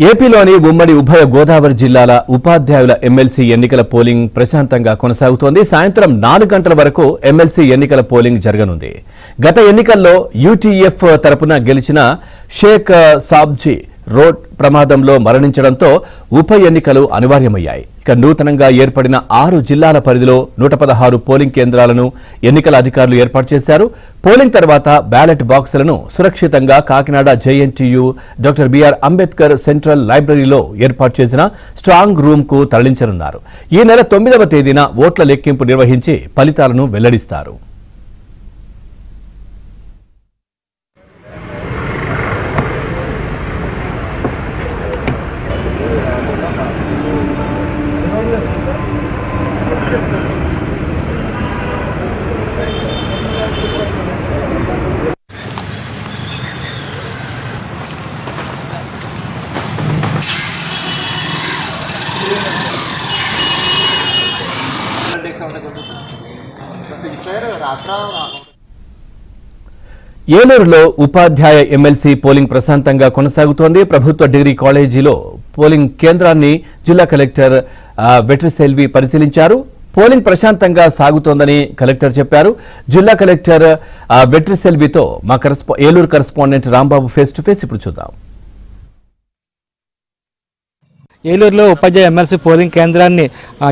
ఏపీలోని ఉమ్మడి ఉభయ గోదావరి జిల్లాల ఉపాధ్యాయుల ఎమ్మెల్సీ ఎన్నికల పోలింగ్ ప్రశాంతంగా కొనసాగుతోంది. సాయంత్రం 4 గంటల వరకు ఎమ్మెల్సీ ఎన్నికల పోలింగ్ జరగనుంది. గత ఎన్నికల్లో యూటీఎఫ్ తరపున గెలిచిన షేక్ సాబ్జీ రోడ్ ప్రమాదంలో మరణించడంతో ఉప ఎన్నికలు అనివార్యమయ్యాయి. ఇక నూతనంగా ఏర్పడిన 6 జిల్లాల పరిధిలో 116 పోలింగ్ కేంద్రాలను ఎన్నికల అధికారులు ఏర్పాటు చేశారు. పోలింగ్ తర్వాత బ్యాలెట్ బాక్సులను సురక్షితంగా Kakinada JNTU doctor B R Ambedkar central లైబ్రరీలో ఏర్పాటు చేసిన స్ట్రాంగ్ రూమ్ కు తరలించనున్నారు. ఈ నెల 9వ తేదీన ఓట్ల లెక్కింపు నిర్వహించి ఫలితాలను వెల్లడిస్తారు. ఏలూరులో ఉపాధ్యాయ ఎమ్మెల్సీ పోలింగ్ ప్రశాంతంగా కొనసాగుతోంది. ప్రభుత్వ డిగ్రీ కాలేజీలో పోలింగ్ కేంద్రాన్ని జిల్లా కలెక్టర్ వెట్రిసెల్వి పరిశీలించారు. పోలింగ్ ప్రశాంతంగా సాగుతోందని కలెక్టర్ చెప్పారు. జిల్లా కలెక్టర్ వెట్రిసెల్వితో మా Eluru correspondent Rambabu face to face ఇప్పుడు చూద్దాం. ఏలూరులో ఉపాధ్యాయ ఎమ్మెల్సీ పోలింగ్ కేంద్రాన్ని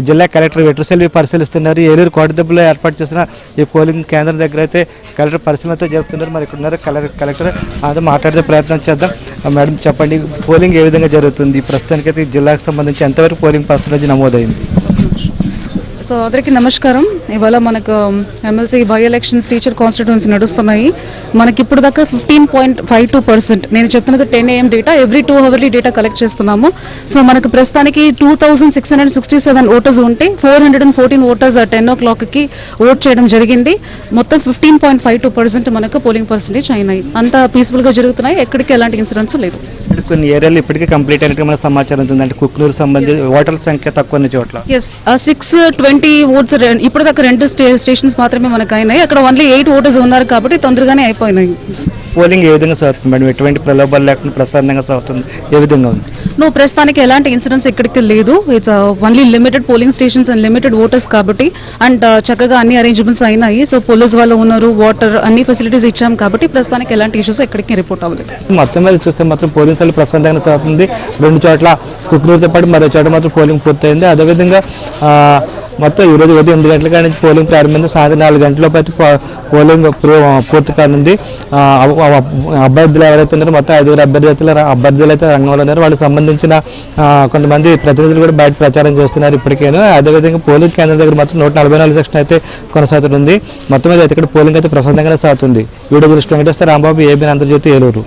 జిల్లా కలెక్టర్ వెట్రిసెల్వి పరిశీలిస్తున్నారు. ఏలూరు కోటదెబ్బలో ఏర్పాటు చేసిన ఈ పోలింగ్ కేంద్రం దగ్గర అయితే కలెక్టర్ పరిశీలనతో జరుపుతున్నారు. మరి ఇక్కడ ఉన్నారు కలెక్టర్ అదే మాట్లాడే ప్రయత్నం చేద్దాం. మేడం చెప్పండి, పోలింగ్ ఏ విధంగా జరుగుతుంది? ప్రస్తుతానికైతే జిల్లాకు సంబంధించి ఎంతవరకు పోలింగ్ పర్సెంటేజ్ నమోదైంది? సో అందరికీ నమస్కారం. ఇవాళ మనకు MLC by elections teacher constituency నడుస్తున్నాయి. మనకి ఇప్పుడు దాకా 15.52%. నేను చెప్తున్నది 10 AM data, every 2 hourly data collect చేస్తున్నాము. సో మనకు ప్రస్తుతానికి 2667 ఓటర్స్ ఉంటే 414 ఓటర్స్ 10 o'clockకి ఓట్ చేయడం జరిగింది. మొత్తం 15.52% మనకు పోలింగ్ పర్సెంటేజ్ అయినాయి. అంతా పీస్ఫుల్గా జరుగుతున్నాయి, ఎక్కడికి ఎలాంటి ఇన్సిడెంట్స్ లేదు. కొన్ని ఏరియాలు ఇప్పటికే కంప్లీట్ అయినట్టు మన సమాచారం ఉంది. అంటే కుక్నూరు సంబంధించి ఓటర్ల సంఖ్య తక్కువ చోట్ల 620 ఓట్స్ ఇప్పుడు దాకా 2 స్టేషన్స్ మాత్రమే మనకు అయినాయి. అక్కడ ఓన్లీ 8 ఓటర్స్ ఉన్నారు కాబట్టి తొందరగానే అయిపోయినాయి. పోలింగ్ ఏ విధంగా సాగుతుంది మేడం? ఎటువంటి ప్రలోభాలు లేకుండా ప్రశాంతంగా సాగుతుంది? ఏ విధంగా ఉంది? ప్రస్తుతానికి ఎలాంటి ఇన్సిడెంట్స్ ఎక్కడికి లేదు. It's only limited polling stations and limited voters కాబట్టి అండ్ చక్కగా అన్ని అరేంజ్మెంట్స్ అయినాయి. సో పోలీస్ వాళ్ళు ఉన్నారు, వాటర్ అన్ని ఫెసిలిటీస్ ఇచ్చాం కాబట్టి ప్రస్తుతానికి ఎలాంటి ఇష్యూస్ ఎక్కడికి రిపోర్ట్ అవ్వలేదు. మొత్తం మీద చూస్తే మాత్రం పోలింగ్ సార్లు ప్రశాంతంగా సాగుతుంది. 2 చోట్ల కుక్నూరుతో పాటు మరో చోట మాత్రం పోలింగ్ పూర్తయింది. అదేవిధంగా మొత్తం ఈరోజు ఉదయం 8 గంటల కాడి నుంచి పోలింగ్ ప్రారంభించి సాయంత్రం 4 గంటలలోపు అయితే పోలింగ్ పూర్తి కానుంది. అభ్యర్థులు ఎవరైతే ఉన్నారో మొత్తం 5 అభ్యర్థులు అయితే రంగంలో ఉన్నారు. వాళ్ళకి సంబంధించిన కొంతమంది ప్రతినిధులు కూడా బయట ప్రచారం చేస్తున్నారు ఇప్పటికేను. అదేవిధంగా పోలింగ్ కేంద్రం దగ్గర మొత్తం 144 సెక్షన్ అయితే కొనసాగుతుంది. మొత్తం మీద అయితే ఇక్కడ పోలింగ్ అయితే ప్రశాంతంగానే సాగుతుంది. వీడియో దృష్టి వెంకటేశ్వర రాంబాబు, ఏబిఎన్ ఆంధ్రజ్యోతి, ఏలూరు.